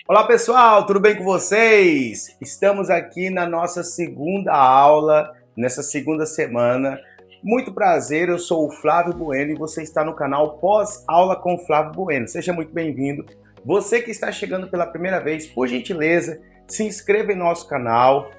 Olá pessoal, tudo bem com vocês? Estamos aqui na nossa segunda aula, nessa segunda semana. Muito prazer, eu sou o Flávio Bueno e você está no canal Pós-Aula com Flávio Bueno. Seja muito bem-vindo. Você que está chegando pela primeira vez, por gentileza, se inscreva em nosso canal,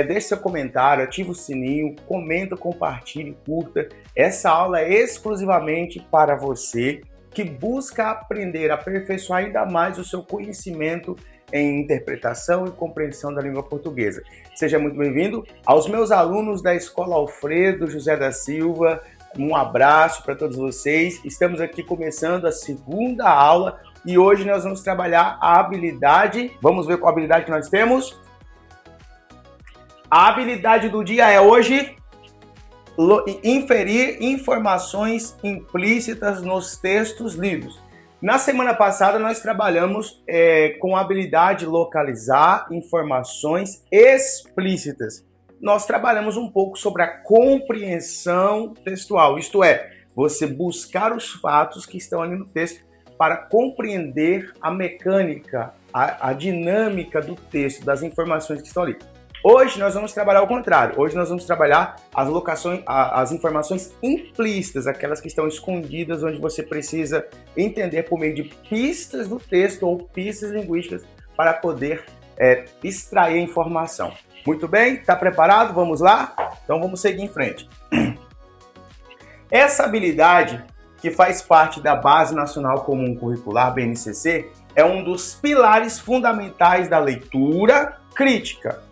deixe seu comentário, ative o sininho, comenta, compartilhe, curta. Essa aula é exclusivamente para você que busca aprender, aperfeiçoar ainda mais o seu conhecimento em interpretação e compreensão da língua portuguesa. Seja muito bem-vindo aos meus alunos da Escola Alfredo José da Silva. Um abraço para todos vocês. Estamos aqui começando a segunda aula e hoje nós vamos trabalhar a habilidade. Vamos ver qual habilidade que nós temos? A habilidade do dia é hoje inferir informações implícitas nos textos lidos. Na semana passada nós trabalhamos com a habilidade de localizar informações explícitas. Nós trabalhamos um pouco sobre a compreensão textual, isto é, você buscar os fatos que estão ali no texto para compreender a mecânica, a dinâmica do texto, das informações que estão ali. Hoje nós vamos trabalhar o contrário. Hoje nós vamos trabalhar as informações implícitas, aquelas que estão escondidas, onde você precisa entender por meio de pistas do texto ou pistas linguísticas para poder extrair a informação. Muito bem? Está preparado? Vamos lá? Então vamos seguir em frente. Essa habilidade, que faz parte da Base Nacional Comum Curricular, BNCC, é um dos pilares fundamentais da leitura crítica.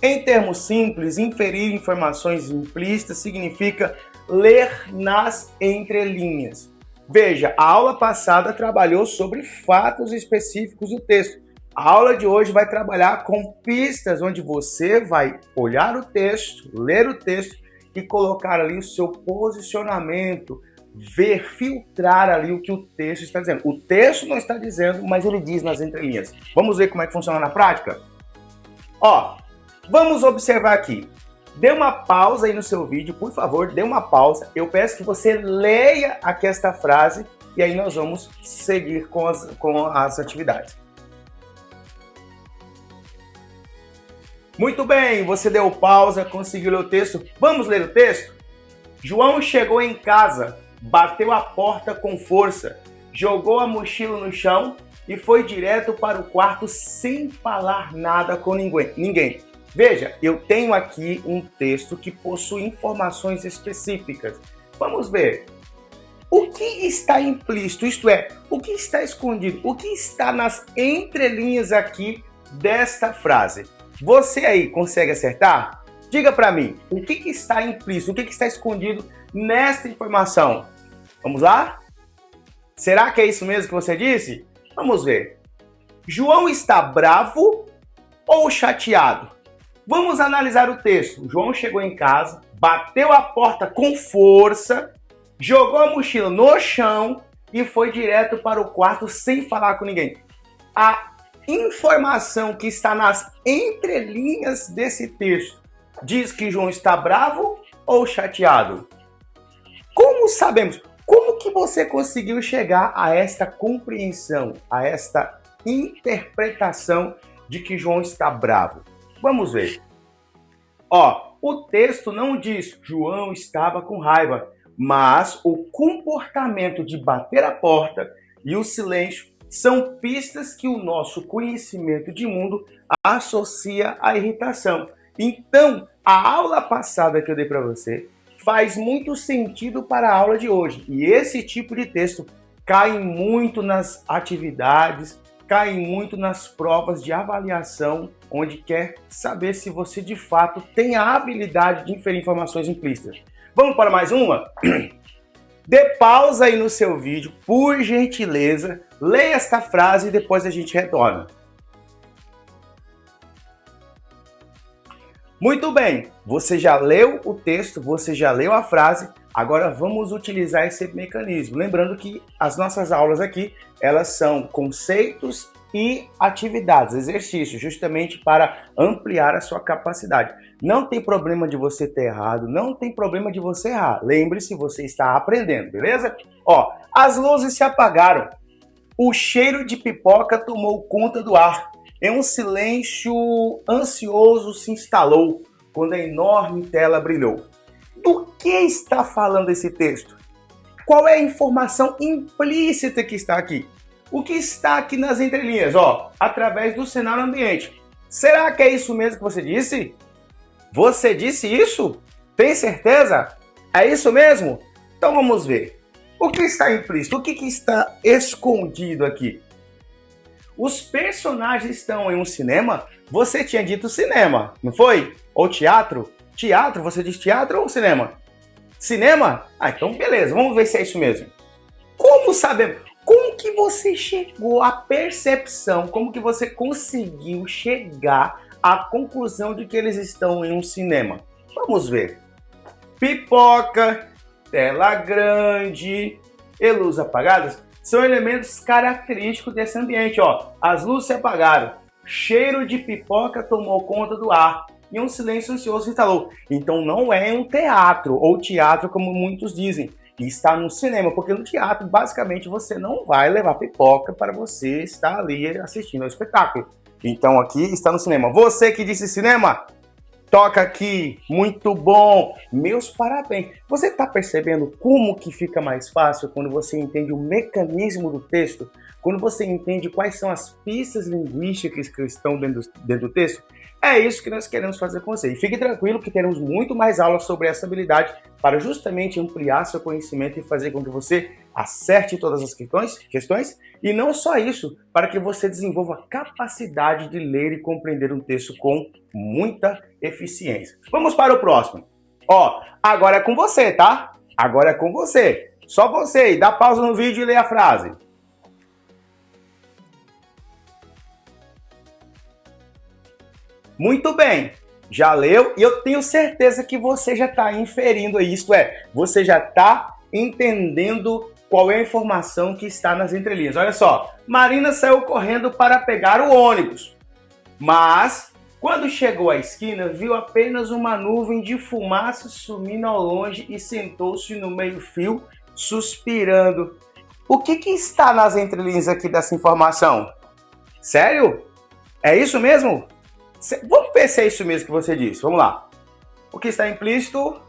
Em termos simples, inferir informações implícitas significa ler nas entrelinhas. Veja, a aula passada trabalhou sobre fatos específicos do texto. A aula de hoje vai trabalhar com pistas, onde você vai olhar o texto, ler o texto e colocar ali o seu posicionamento, ver, filtrar ali o que o texto está dizendo. O texto não está dizendo, mas ele diz nas entrelinhas. Vamos ver como é que funciona na prática? Vamos observar aqui. Dê uma pausa aí no seu vídeo, por favor, dê uma pausa. Eu peço que você leia aqui esta frase e aí nós vamos seguir com as atividades. Muito bem, você deu pausa, conseguiu ler o texto. Vamos ler o texto? João chegou em casa, bateu a porta com força, jogou a mochila no chão e foi direto para o quarto sem falar nada com ninguém. Veja, eu tenho aqui um texto que possui informações específicas. Vamos ver. O que está implícito, isto é, o que está escondido, o que está nas entrelinhas aqui desta frase? Você aí consegue acertar? Diga para mim, o que está implícito, o que está escondido nesta informação? Vamos lá? Será que é isso mesmo que você disse? Vamos ver. João está bravo ou chateado? Vamos analisar o texto. João chegou em casa, bateu a porta com força, jogou a mochila no chão e foi direto para o quarto sem falar com ninguém. A informação que está nas entrelinhas desse texto diz que João está bravo ou chateado? Como sabemos? Como que você conseguiu chegar a esta compreensão, a esta interpretação de que João está bravo? Vamos ver. O texto não diz João estava com raiva, mas o comportamento de bater a porta e o silêncio são pistas que o nosso conhecimento de mundo associa à irritação. Então, a aula passada que eu dei para você faz muito sentido para a aula de hoje. E esse tipo de texto cai muito nas atividades, cai muito nas provas de avaliação, onde quer saber se você de fato tem a habilidade de inferir informações implícitas. Vamos para mais uma? Dê pausa aí no seu vídeo, por gentileza, leia esta frase e depois a gente retorna. Muito bem, você já leu o texto, você já leu a frase, agora vamos utilizar esse mecanismo. Lembrando que as nossas aulas aqui, elas são conceitos e atividades, exercícios, justamente para ampliar a sua capacidade. Não tem problema de você ter errado, não tem problema de você errar. Lembre-se, você está aprendendo, beleza? As luzes se apagaram. O cheiro de pipoca tomou conta do ar. um silêncio ansioso se instalou quando a enorme tela brilhou. Do que está falando esse texto? Qual é a informação implícita que está aqui? O que está aqui nas entrelinhas, através do cenário ambiente? Será que é isso mesmo que você disse? Você disse isso? Tem certeza? É isso mesmo? Então vamos ver. O que está implícito? O que está escondido aqui? Os personagens estão em um cinema? Você tinha dito cinema, não foi? Ou teatro? Teatro? Você diz teatro ou cinema? Cinema? Então beleza, vamos ver se é isso mesmo. Como sabemos? Como que você chegou à percepção? Como que você conseguiu chegar à conclusão de que eles estão em um cinema? Vamos ver. Pipoca, tela grande e luzes apagadas são elementos característicos desse ambiente. As luzes se apagaram, cheiro de pipoca tomou conta do ar e um silêncio ansioso se instalou. Então não é um teatro, ou teatro como muitos dizem, está no cinema, porque no teatro basicamente você não vai levar pipoca para você estar ali assistindo ao espetáculo. Então aqui está no cinema. Você que disse cinema, toca aqui, muito bom, meus parabéns. Você está percebendo como que fica mais fácil quando você entende o mecanismo do texto? Quando você entende quais são as pistas linguísticas que estão dentro do texto? É isso que nós queremos fazer com você. E fique tranquilo que teremos muito mais aulas sobre essa habilidade para justamente ampliar seu conhecimento e fazer com que você acerte todas as questões. E não só isso, para que você desenvolva a capacidade de ler e compreender um texto com muita eficiência. Vamos para o próximo. Agora é com você, tá? Agora é com você. Só você. Dá pausa no vídeo e lê a frase. Muito bem, já leu e eu tenho certeza que você já está inferindo isto, você já está entendendo qual é a informação que está nas entrelinhas. Olha só, Marina saiu correndo para pegar o ônibus, mas quando chegou à esquina viu apenas uma nuvem de fumaça sumindo ao longe e sentou-se no meio-fio, suspirando. O que está nas entrelinhas aqui dessa informação? Sério? É isso mesmo? Vamos ver se é isso mesmo que você disse. Vamos lá. O que está implícito?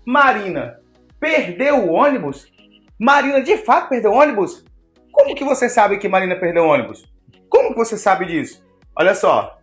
Marina perdeu o ônibus? Marina de fato perdeu o ônibus? Como que você sabe que Marina perdeu o ônibus? Como que você sabe disso? Olha só.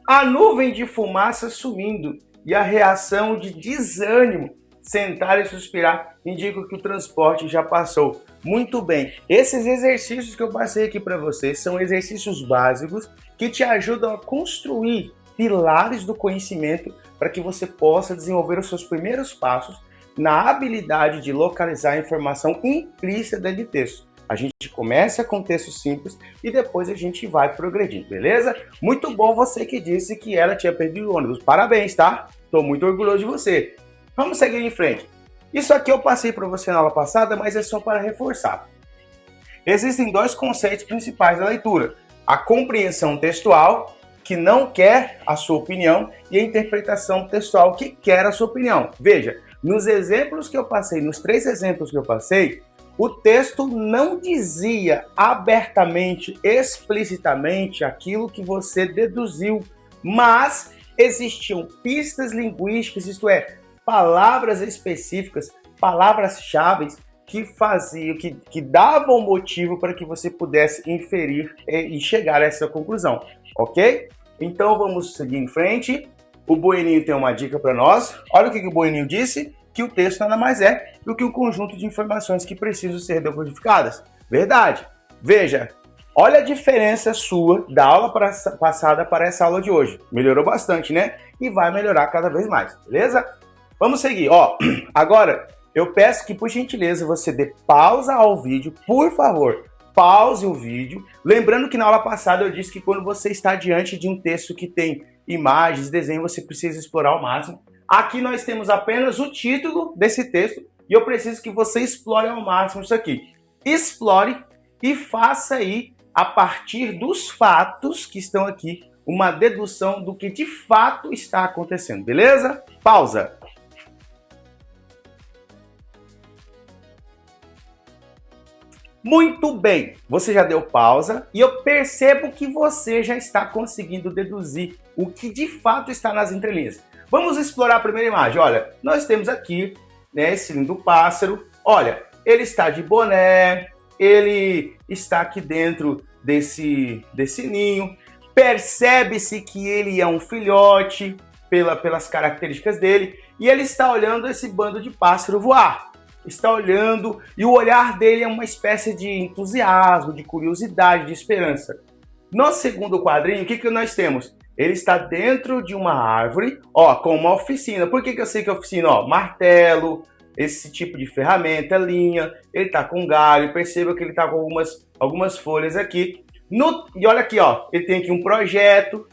A nuvem de fumaça sumindo e a reação de desânimo, sentar e suspirar, indicam que o transporte já passou. Muito bem. Esses exercícios que eu passei aqui para vocês são exercícios básicos que te ajudam a construir pilares do conhecimento para que você possa desenvolver os seus primeiros passos na habilidade de localizar a informação implícita dentro de texto. A gente começa com texto simples e depois a gente vai progredindo, beleza? Muito bom você que disse que ela tinha perdido o ônibus. Parabéns, tá? Estou muito orgulhoso de você. Vamos seguir em frente. Isso aqui eu passei para você na aula passada, mas é só para reforçar. Existem dois conceitos principais da leitura. A compreensão textual, que não quer a sua opinião, e a interpretação textual, que quer a sua opinião. Veja, nos exemplos que eu passei, nos 3 exemplos que eu passei, o texto não dizia abertamente, explicitamente aquilo que você deduziu, mas existiam pistas linguísticas, isto é, palavras específicas, palavras-chave que faziam, que davam motivo para que você pudesse inferir e chegar a essa conclusão, ok? Então vamos seguir em frente. O Bueninho tem uma dica para nós. Olha o que o Bueninho disse, que o texto nada mais é do que um conjunto de informações que precisam ser decodificadas. Verdade. Veja, olha a diferença sua da aula passada para essa aula de hoje. Melhorou bastante, né? E vai melhorar cada vez mais, beleza? Vamos seguir. Agora eu peço que, por gentileza, você dê pausa ao vídeo, por favor. Pause o vídeo. Lembrando que na aula passada eu disse que quando você está diante de um texto que tem imagens, desenho, você precisa explorar ao máximo. Aqui nós temos apenas o título desse texto e eu preciso que você explore ao máximo isso aqui. Explore e faça aí, a partir dos fatos que estão aqui, uma dedução do que de fato está acontecendo, beleza? Pausa. Muito bem, você já deu pausa e eu percebo que você já está conseguindo deduzir o que de fato está nas entrelinhas. Vamos explorar a primeira imagem. Olha, nós temos aqui, né, esse lindo pássaro. Olha, ele está de boné, ele está aqui dentro desse ninho. Percebe-se que ele é um filhote pelas características dele e ele está olhando esse bando de pássaro voar. Está olhando e o olhar dele é uma espécie de entusiasmo, de curiosidade, de esperança. No segundo quadrinho, o que nós temos? Ele está dentro de uma árvore, ó, com uma oficina. Por que eu sei que é oficina? Ó, martelo, esse tipo de ferramenta, linha. Ele está com galho, perceba que ele está com algumas folhas aqui. E olha aqui, ó, ele tem aqui um projeto,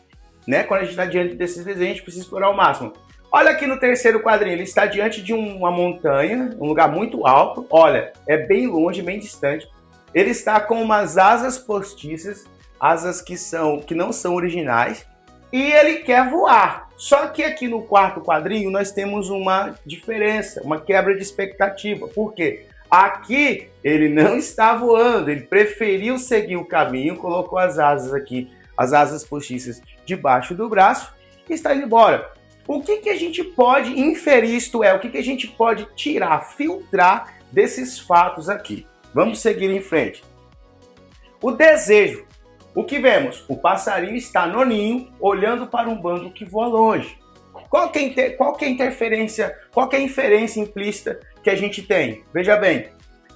né? Quando a gente está diante desses desenhos, a gente precisa explorar ao máximo. Olha aqui no terceiro quadrinho, ele está diante de uma montanha, um lugar muito alto. Olha, é bem longe, bem distante. Ele está com umas asas postiças, asas que não são originais, e ele quer voar. Só que aqui no quarto quadrinho nós temos uma diferença, uma quebra de expectativa. Por quê? Aqui ele não está voando, ele preferiu seguir o caminho, colocou as asas aqui, as asas postiças debaixo do braço e está indo embora. O que a gente pode inferir, isto é, o que a gente pode tirar, filtrar desses fatos aqui? Vamos seguir em frente. O desejo. O que vemos? O passarinho está no ninho, olhando para um bando que voa longe. Qual que é a interferência, qual que é a inferência implícita que a gente tem? Veja bem,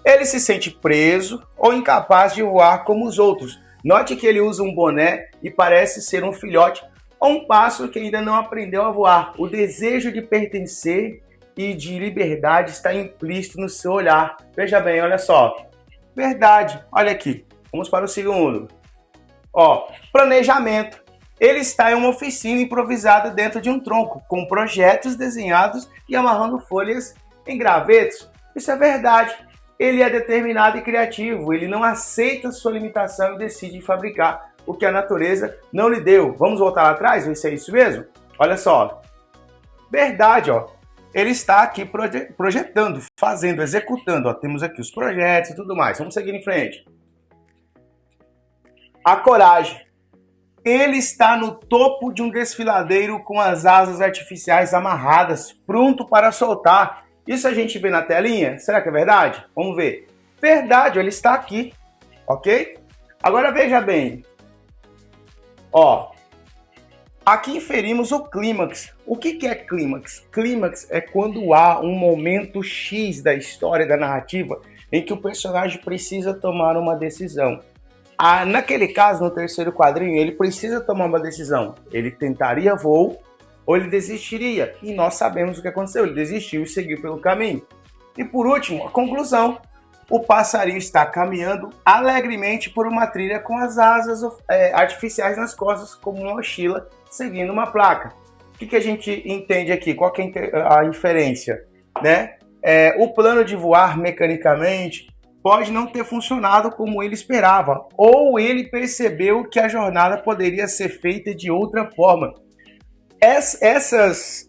ele se sente preso ou incapaz de voar como os outros. Note que ele usa um boné e parece ser um filhote ou um pássaro que ainda não aprendeu a voar. O desejo de pertencer e de liberdade está implícito no seu olhar. Veja bem, olha só. Verdade, olha aqui. Vamos para o segundo. Ó, planejamento. Ele está em uma oficina improvisada dentro de um tronco, com projetos desenhados e amarrando folhas em gravetos. Isso é verdade. Ele é determinado e criativo. Ele não aceita sua limitação e decide fabricar o que a natureza não lhe deu. Vamos voltar lá atrás, ver se é isso mesmo? Olha só. Verdade, ó. Ele está aqui projetando, fazendo, executando. Ó. Temos aqui os projetos e tudo mais. Vamos seguir em frente. A coragem. Ele está no topo de um desfiladeiro com as asas artificiais amarradas, pronto para soltar. Isso a gente vê na telinha? Será que é verdade? Vamos ver. Verdade, ele está aqui, ok? Agora veja bem. Ó, aqui inferimos o clímax. O que é clímax? Clímax é quando há um momento X da história, da narrativa, em que o personagem precisa tomar uma decisão. Naquele caso, no terceiro quadrinho, ele precisa tomar uma decisão. Ele tentaria voo ou ele desistiria. E nós sabemos o que aconteceu. Ele desistiu e seguiu pelo caminho. E por último, a conclusão. O passarinho está caminhando alegremente por uma trilha com as asas artificiais nas costas, como uma mochila, seguindo uma placa. O que a gente entende aqui? Qual que é a inferência? Né? O plano de voar mecanicamente pode não ter funcionado como ele esperava, ou ele percebeu que a jornada poderia ser feita de outra forma. Essas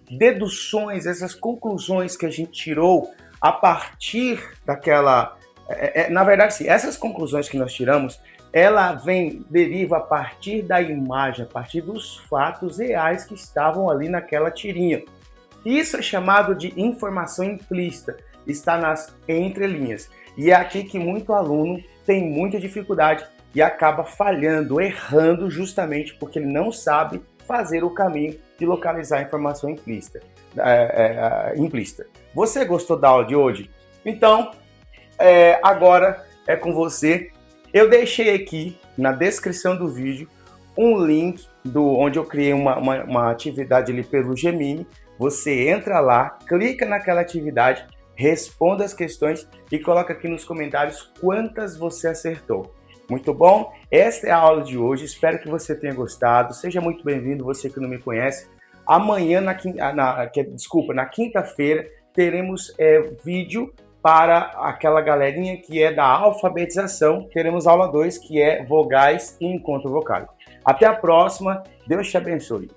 deduções, essas conclusões que a gente tirou a partir daquela... na verdade, sim, essas conclusões que nós tiramos, ela deriva a partir da imagem, a partir dos fatos reais que estavam ali naquela tirinha. Isso é chamado de informação implícita. Está nas entrelinhas. E é aqui que muito aluno tem muita dificuldade e acaba falhando, errando, justamente porque ele não sabe fazer o caminho de localizar a informação implícita. Você gostou da aula de hoje? Então, agora é com você. Eu deixei aqui na descrição do vídeo um link onde eu criei uma atividade ali pelo Gemini. Você entra lá, clica naquela atividade, responda as questões e coloca aqui nos comentários quantas você acertou. Muito bom? Esta é a aula de hoje, espero que você tenha gostado. Seja muito bem-vindo, você que não me conhece. Amanhã, na quinta-feira, teremos vídeo para aquela galerinha que é da alfabetização. Teremos aula 2, que é vogais e encontro vocálico. Até a próxima, Deus te abençoe.